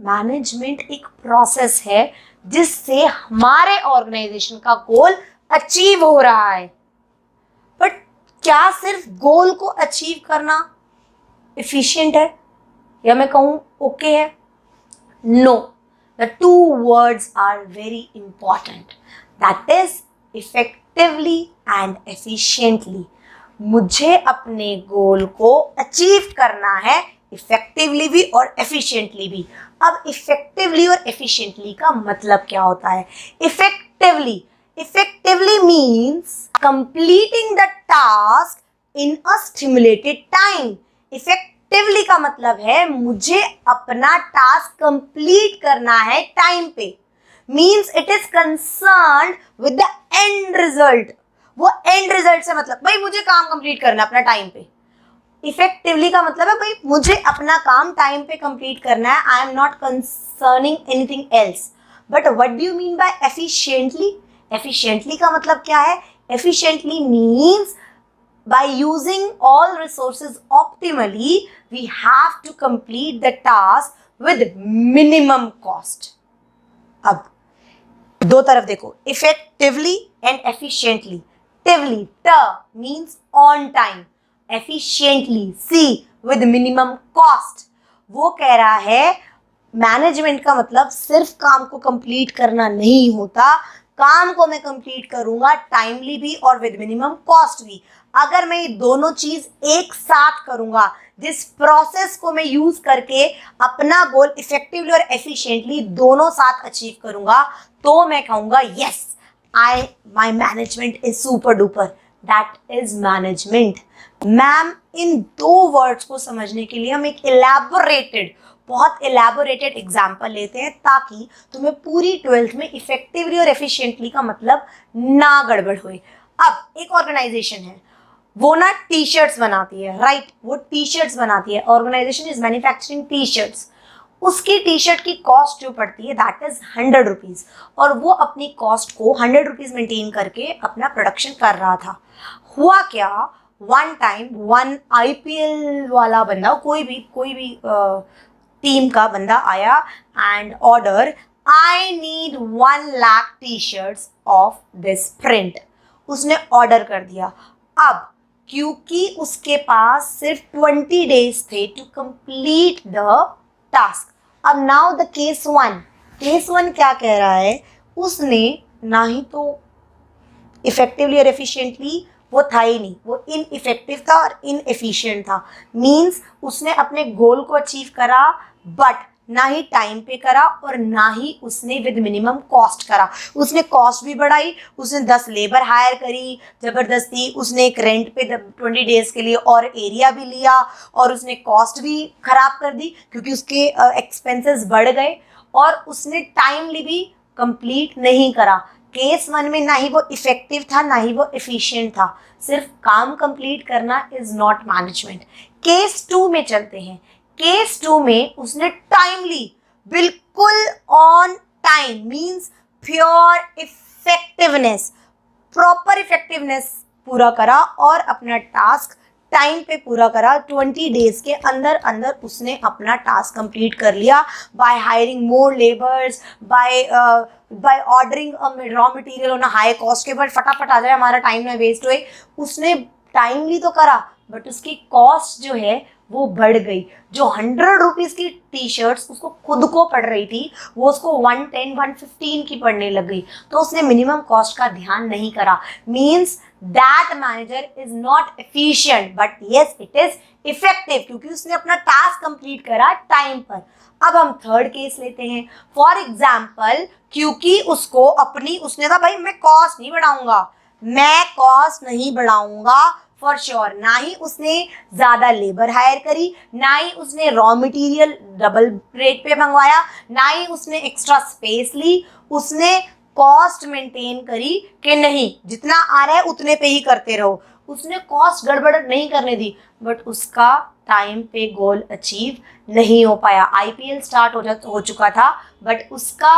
Management एक process है जिससे हमारे ऑर्गेनाइजेशन का गोल अचीव हो रहा है। बट क्या सिर्फ गोल को अचीव करना एफिशिएंट है या मैं कहूं ओके है? No, the two words are very important, that is effectively and efficiently. मुझे अपने गोल को अचीव करना है इफेक्टिवली भी और एफिशिएंटली भी। अब इफेक्टिवली और एफिशिएंटली का मतलब क्या होता है? Effectively means completing the task in a stimulated time. Effectively का मतलब है मुझे अपना टास्क कंप्लीट करना है टाइम पे, means it is concerned with the end result. वो एंड रिजल्ट से मतलब भाई मुझे काम कंप्लीट करना है अपना टाइम पे। इफेक्टिवली का मतलब है भाई मुझे अपना काम टाइम पे कंप्लीट करना है, I am not concerning anything else. But what do you mean by efficiently? Efficiently का मतलब क्या है? Efficiently means by using all resources optimally we have to complete the task with minimum cost। अब दो तरफ देखो, effectively and efficiently। टिवली ट means on time, efficiently c with minimum cost। वो कह रहा है मैनेजमेंट का मतलब सिर्फ काम को कंप्लीट करना नहीं होता, काम को मैं कंप्लीट करूंगा टाइमली भी और विद मिनिमम कॉस्ट भी। अगर मैं ये दोनों चीज एक साथ करूंगा, जिस प्रोसेस को मैं यूज करके अपना गोल इफेक्टिवली और एफिशिएंटली दोनों साथ अचीव करूंगा, तो मैं कहूंगा yes my management is super duper, that is management. Ma'am, इन दो वर्ड्स को समझने के लिए हम एक बहुत एलैबोरेटेड एग्जाम्पल लेते हैं ताकि तुम्हें पूरी 12th में इफेक्टिवली और एफिशिएंटली का मतलब ना गड़बड़ हुए। अब एक ऑर्गेनाइजेशन है, वो ना टी शर्ट्स बनाती है, राइट? वो टी शर्ट्स बनाती है, organisation is manufacturing T shirts. उसकी टी शर्ट की कॉस्ट जो पड़ती है दैट इज 100 रुपीज, और वो अपनी कॉस्ट को 100 रुपीज मेंटेन करके अपना प्रोडक्शन कर रहा था। हुआ क्या, वन टाइम वन IPL वाला बंदा, कोई भी टीम का बंदा आया and order, I need 1 lakh T shirts of this print. उसने ऑर्डर कर दिया। अब क्योंकि उसके पास सिर्फ 20 डेज थे टू कंप्लीट द टास्क। अब नाउ द केस वन क्या कह रहा है? उसने ना ही तो इफेक्टिवली और एफिशिएंटली, वो था ही नहीं, वो इनइफेक्टिव था और इनएफिशिएंट था। मीन्स उसने अपने गोल को अचीव करा बट ना ही टाइम पे करा और ना ही उसने विद मिनिमम कॉस्ट करा। उसने कॉस्ट भी बढ़ाई, उसने 10 लेबर हायर करी जबरदस्ती, उसने एक रेंट पे 20 डेज के लिए और एरिया भी लिया, और उसने कॉस्ट भी खराब कर दी क्योंकि उसके एक्सपेंसेस बढ़ गए, और उसने टाइमली भी कंप्लीट नहीं करा। केस 1 में ना ही वो इफेक्टिव था ना ही वो एफिशिएंट था। सिर्फ काम कंप्लीट करना इज नॉट मैनेजमेंट। केस 2 में चलते हैं। केस 2 में उसने टाइमली, बिल्कुल on time, means pure effectiveness, proper effectiveness पूरा करा और अपना टास्क टाइम पे पूरा करा। 20 डेज के अंदर अंदर उसने अपना टास्क कंप्लीट कर लिया by hiring more labours, by ordering raw material on high cost के, बट फटाफट आ जाए, हमारा टाइम ना वेस्ट हुए। उसने टाइमली तो करा बट उसकी कॉस्ट जो है वो बढ़ गई। जो 100 रुपीज़ की टी शर्ट्स उसको खुद को पड़ रही थी, वो उसको 110 115 की पड़ने लग गई। तो उसने मिनिमम कॉस्ट का ध्यान नहीं करा। Means that manager is not efficient but yes it is effective, क्योंकि उसने अपना टास्क कंप्लीट करा टाइम पर। अब हम थर्ड केस लेते हैं। फॉर एग्जाम्पल, क्योंकि उसने कहा भाई मैं कॉस्ट नहीं बढ़ाऊंगा फॉर श्योर। ना ही उसने ज़्यादा लेबर हायर करी, ना ही उसने रॉ मटेरियल डबल रेट पे मंगवाया, ना ही उसने एक्स्ट्रा स्पेस ली। उसने कॉस्ट मेंटेन करी कि नहीं, जितना आ रहा है उतने पे ही करते रहो। उसने कॉस्ट गड़बड़ नहीं करने दी, बट उसका टाइम पे गोल अचीव नहीं हो पाया। IPL स्टार्ट हो चुका था बट उसका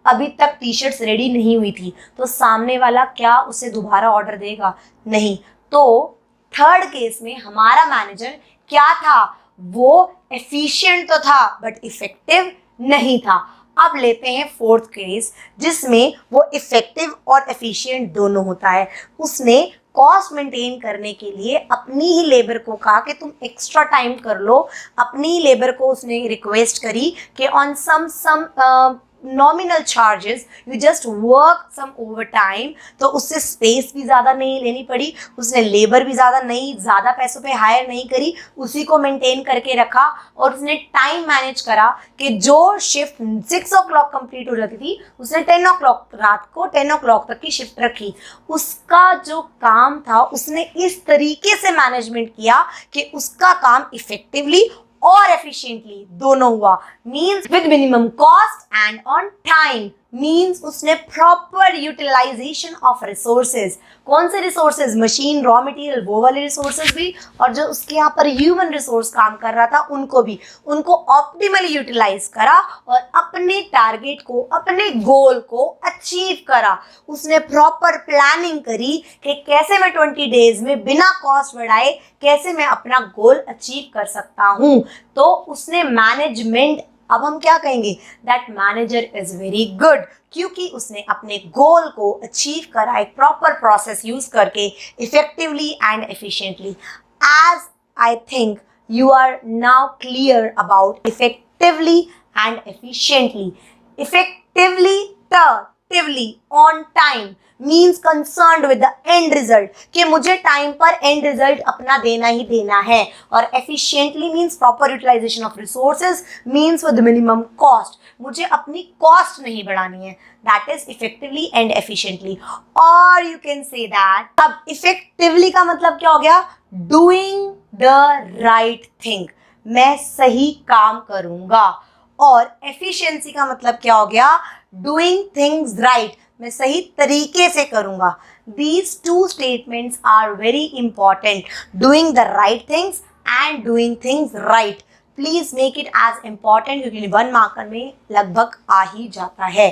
अभी तक टी शर्ट्स रेडी नहीं हुई थी, तो सामने वाला क्या उसे दोबारा ऑर्डर देगा? नहीं। तो थर्ड केस में हमारा मैनेजर क्या था? वो एफिशिएंट तो था बट इफेक्टिव नहीं था। अब लेते हैं फोर्थ केस जिसमें वो इफेक्टिव और एफिशिएंट दोनों होता है। उसने कॉस्ट मेंटेन करने के लिए अपनी ही लेबर को कहा कि तुम एक्स्ट्रा टाइम कर लो। अपनी ही लेबर को उसने रिक्वेस्ट करी कि on some nominal charges you just work some over time. तो उससे स्पेस भी ज़्यादा नहीं लेनी पड़ी, उसने लेबर भी ज़्यादा पैसों पे हायर नहीं करी, उसी को मेंटेन करके रखा और उसने टाइम मैनेज करा कि जो शिफ्ट 6 o'clock कंप्लीट हो जाती थी उसने 10 o'clock रात को 10 o'clock तक की शिफ्ट रखी। उसका जो काम था उसने इस तरीके से मैनेजमेंट किया कि उसका काम इफेक्टिवली और एफिशिएंटली दोनों हुआ। Means with minimum cost and on time. Means उसने प्रॉपर यूटिलाइजेशन ऑफ रिसोर्सेज। कौन से रिसोर्सेज? मशीन, रॉ मटेरियल, वो वाले रिसोर्सेज भी, और जो उसके यहाँ पर ह्यूमन रिसोर्स काम कर रहा था उनको भी, उनको ऑप्टिमली यूटिलाइज करा और अपने टारगेट को, अपने गोल को अचीव करा। उसने प्रॉपर प्लानिंग करी कि कैसे मैं 20 डेज में बिना कॉस्ट बढ़ाए कैसे मैं अपना गोल अचीव कर सकता हूँ। तो उसने मैनेजमेंट, अब हम क्या कहेंगे, that manager is very good, क्योंकि उसने अपने गोल को अचीव करा एक प्रॉपर प्रोसेस यूज करके effectively and efficiently. As I think you are now clear about effectively and efficiently. Effectively on time means concerned with the end result, कि मुझे time पर एंड रिजल्ट अपना देना ही देना है। और efficiently means proper utilisation of resources, means with minimum cost, मुझे अपनी कॉस्ट नहीं बढ़ानी है। That is effectively and efficiently. और यू कैन से दैट, अब इफेक्टिवली का मतलब क्या हो गया? डूइंग द राइट थिंग, मैं सही काम करूंगा। और एफिशिएंसी का मतलब क्या हो गया? डूइंग थिंग्स राइट, मैं सही तरीके से करूंगा। These two statements are very important. Doing the right things and doing things right. Please make it as important क्योंकि 1 मार्कर में लगभग आ ही जाता है।